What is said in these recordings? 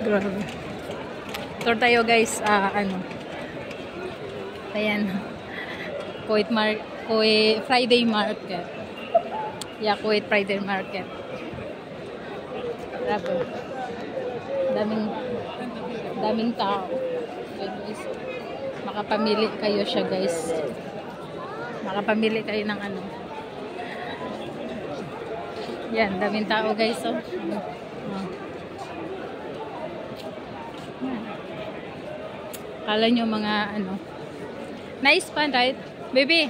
Grabe. Tour tayo guys, ano. Ayan. Kuwait Friday Market. Yeah, Kuwait Friday Market. Grabe. Daming tao. Ayan guys. Makapamili kayo siya guys. Makapamili kayo ng ano. Yan, daming tao guys. Oh. Kala nyo mga ano. Nice pan, right? Baby.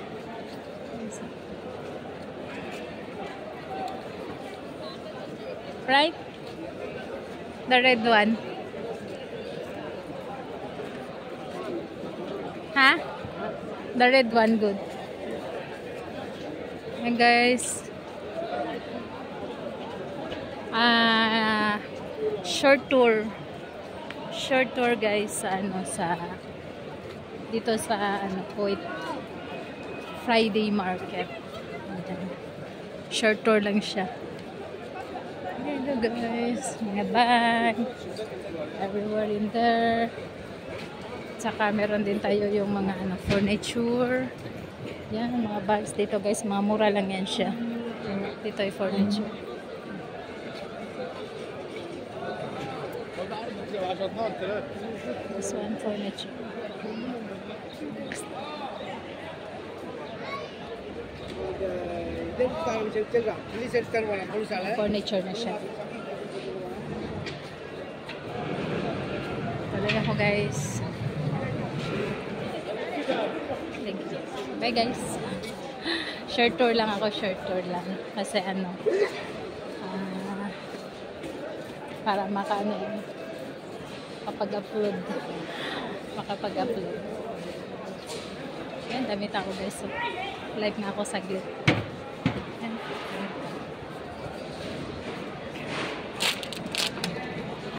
Right? The red one. Ha? The red one, good. And guys. Short tour guys sa ano sa dito sa ano Kuwait Friday Market. Short tour lang siya. Hello guys, mga bag everywhere in there. Tsaka meron din tayo yung mga ano furniture. Yan, mga bags dito guys, mga mura lang yan siya. Dito ay furniture. This one furniture. Furniture na siya. Tuloy ako guys. Bye guys. Short tour lang ako, short tour lang. Kasi ano, para makaano yun. Makapag-upload. Yan, dami tao guys. So, live na ako saglit. Yan.